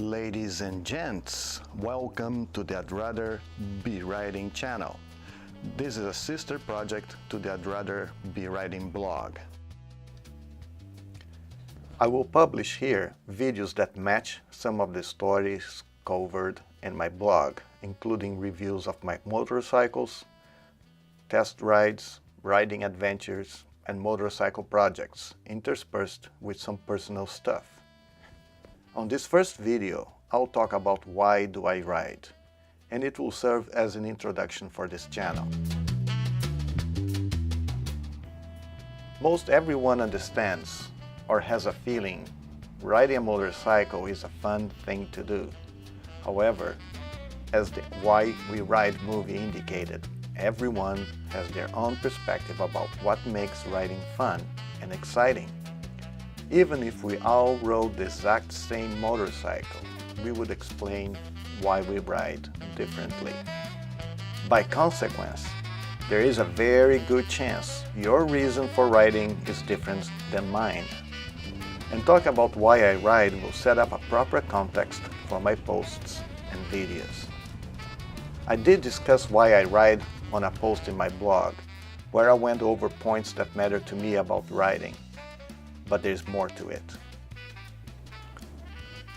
Ladies and gents, welcome to the I'd Rather Be Writing channel. This is a sister project to the I'd Rather Be Writing blog. I will publish here videos that match some of the stories covered in my blog, including reviews of my motorcycles, test rides, riding adventures, and motorcycle projects, interspersed with some personal stuff. On this first video, I'll talk about why do I ride, and it will serve as an introduction for this channel. Most everyone understands or has a feeling riding a motorcycle is a fun thing to do. However, as the Why We Ride movie indicated, everyone has their own perspective about what makes riding fun and exciting. Even if we all rode the exact same motorcycle, we would explain why we ride differently. By consequence, there is a very good chance your reason for riding is different than mine. And talk about why I ride will set up a proper context for my posts and videos. I did discuss why I ride on a post in my blog, where I went over points that matter to me about riding. But there's more to it.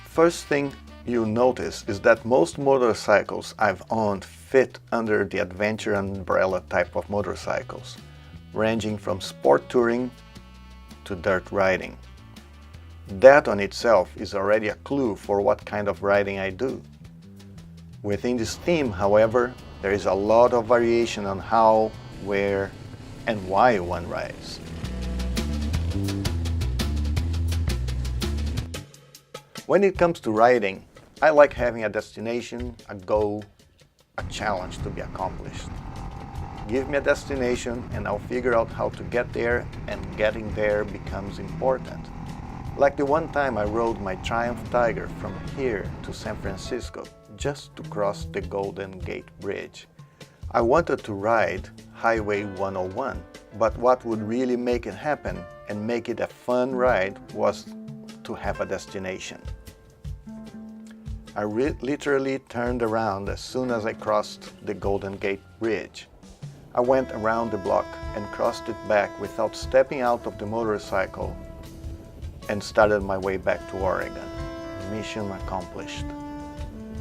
First thing you'll notice is that most motorcycles I've owned fit under the adventure umbrella type of motorcycles, ranging from sport touring to dirt riding. That on itself is already a clue for what kind of riding I do. Within this theme, however, there is a lot of variation on how, where, and why one rides. When it comes to riding, I like having a destination, a goal, a challenge to be accomplished. Give me a destination and I'll figure out how to get there, and getting there becomes important. Like the one time I rode my Triumph Tiger from here to San Francisco just to cross the Golden Gate Bridge. I wanted to ride Highway 101, but what would really make it happen and make it a fun ride was to have a destination. I literally turned around as soon as I crossed the Golden Gate Bridge. I went around the block and crossed it back without stepping out of the motorcycle and started my way back to Oregon. Mission accomplished.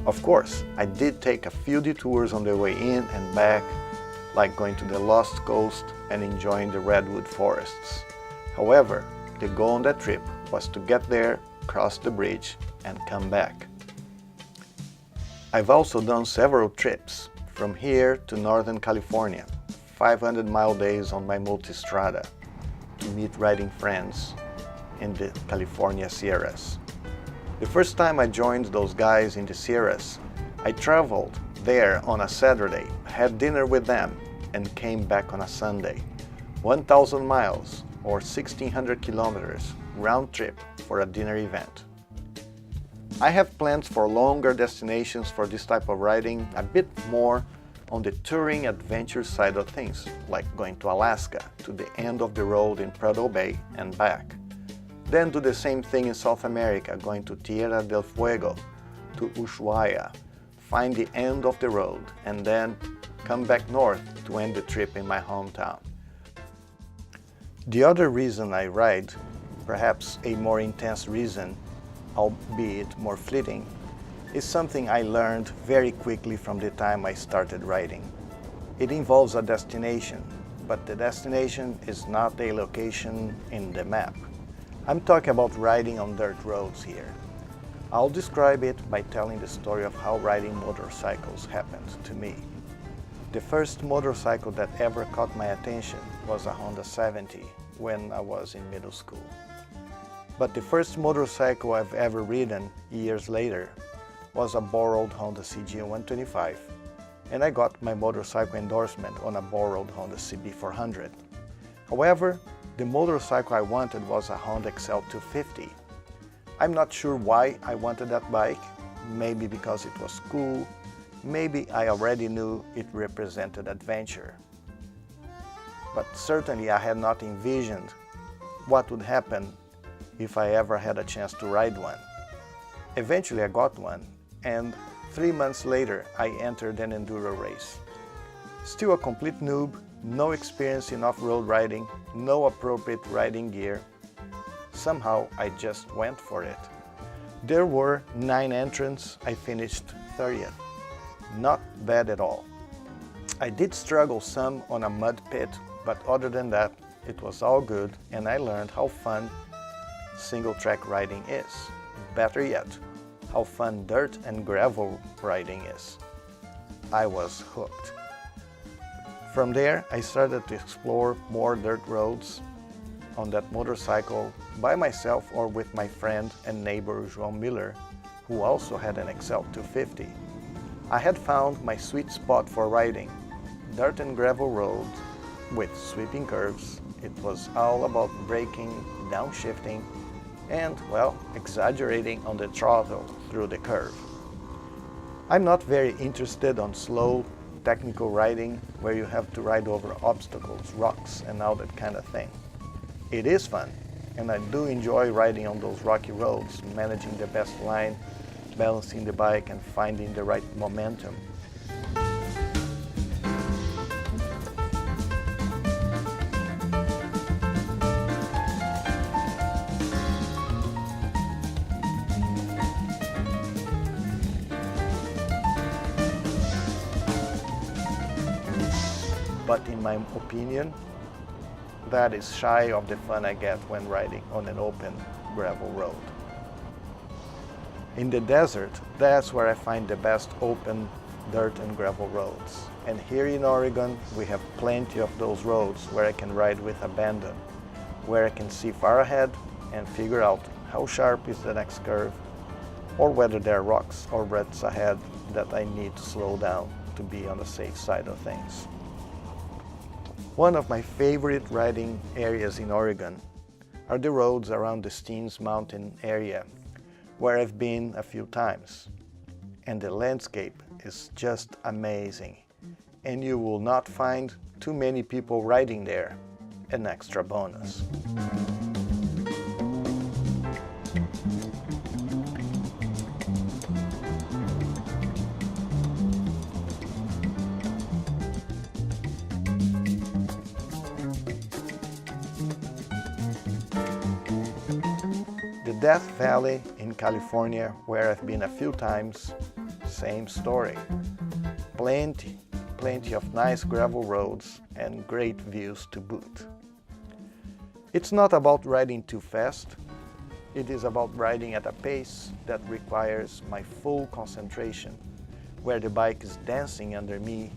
Of course, I did take a few detours on the way in and back, like going to the Lost Coast and enjoying the redwood forests. However, the goal on that trip was to get there, cross the bridge, and come back. I've also done several trips from here to Northern California, 500-mile days on my multistrada, to meet riding friends in the California Sierras. The first time I joined those guys in the Sierras, I traveled there on a Saturday, had dinner with them, and came back on a Sunday. 1,000 miles or 1,600 kilometers round trip for a dinner event. I have plans for longer destinations for this type of riding, a bit more on the touring adventure side of things, like going to Alaska, to the end of the road in Prudhoe Bay and back. Then do the same thing in South America, going to Tierra del Fuego, to Ushuaia, find the end of the road, and then come back north to end the trip in my hometown. The other reason I ride, perhaps a more intense reason, albeit more fleeting, is something I learned very quickly from the time I started riding. It involves a destination, but the destination is not a location in the map. I'm talking about riding on dirt roads here. I'll describe it by telling the story of how riding motorcycles happened to me. The first motorcycle that ever caught my attention was a Honda 70 when I was in middle school. But the first motorcycle I've ever ridden years later was a borrowed Honda CG-125, and I got my motorcycle endorsement on a borrowed Honda CB400. However, the motorcycle I wanted was a Honda XL250. I'm not sure why I wanted that bike, maybe because it was cool, maybe I already knew it represented adventure. But certainly I had not envisioned what would happen if I ever had a chance to ride one. Eventually I got one, and 3 months later I entered an enduro race. Still a complete noob, no experience in off-road riding, no appropriate riding gear. Somehow I just went for it. There were 9 entrants, I finished 30th. Not bad at all. I did struggle some on a mud pit, but other than that, it was all good and I learned how fun single track riding is. Better yet, how fun dirt and gravel riding is. I was hooked. From there, I started to explore more dirt roads on that motorcycle by myself or with my friend and neighbor João Miller, who also had an XL 250. I had found my sweet spot for riding, dirt and gravel roads with sweeping curves. It was all about braking, downshifting, and, well, exaggerating on the throttle through the curve. I'm not very interested on slow, technical riding where you have to ride over obstacles, rocks, and all that kind of thing. It is fun, and I do enjoy riding on those rocky roads, managing the best line, balancing the bike, and finding the right momentum. But in my opinion, that is shy of the fun I get when riding on an open gravel road. In the desert, that's where I find the best open dirt and gravel roads. And here in Oregon, we have plenty of those roads where I can ride with abandon, where I can see far ahead and figure out how sharp is the next curve, or whether there are rocks or ruts ahead that I need to slow down to be on the safe side of things. One of my favorite riding areas in Oregon are the roads around the Steens Mountain area, where I've been a few times. And the landscape is just amazing, and you will not find too many people riding there, an extra bonus. Death Valley in California, where I've been a few times, same story. Plenty of nice gravel roads and great views to boot. It's not about riding too fast, it is about riding at a pace that requires my full concentration, where the bike is dancing under me,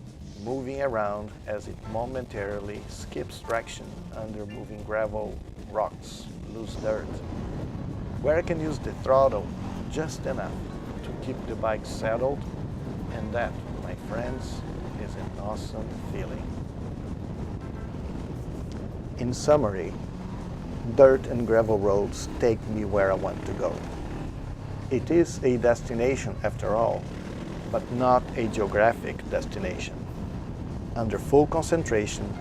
moving around as it momentarily skips traction under moving gravel, rocks, loose dirt, where I can use the throttle just enough to keep the bike settled, and that, my friends, is an awesome feeling. In summary, dirt and gravel roads take me where I want to go. It is a destination after all, but not a geographic destination. Under full concentration,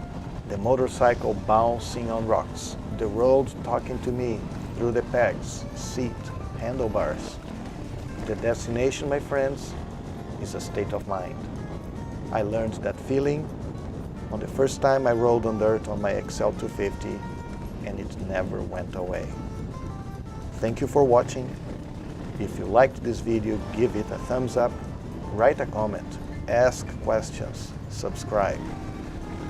the motorcycle bouncing on rocks, the road talking to me through the pegs, seat, handlebars. The destination, my friends, is a state of mind. I learned that feeling on the first time I rode on dirt on my XL 250, and it never went away. Thank you for watching. If you liked this video, give it a thumbs up, write a comment, ask questions, subscribe.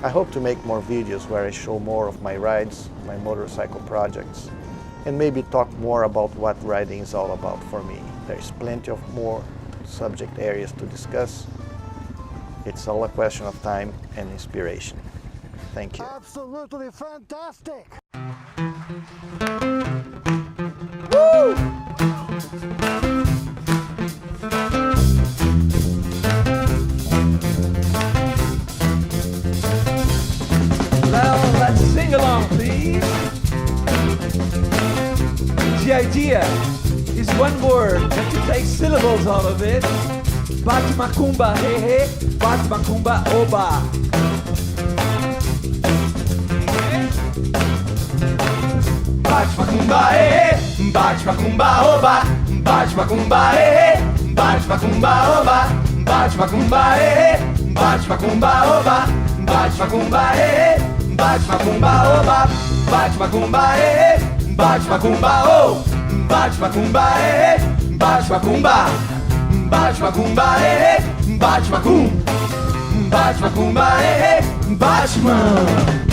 I hope to make more videos where I show more of my rides, my motorcycle projects, and maybe talk more about what riding is all about for me. There's plenty of more subject areas to discuss. It's all a question of time and inspiration. Thank you. Absolutely fantastic! Woo! Well, let's sing along, please. The idea is one word, but you take syllables out of it. Bate macumba, hey hey, bate macumba, oba. Bate macumba, hey hey, bate macumba, oba. bate macumba, bate macumba, oba, bate macumba, bate macumba, oba, bate macumba, bate macumba, oba, bate macumba, bate macumba, oh, bate macumba, bate macumba, bate macumba, bate macumba, bate macumba, bate macumba.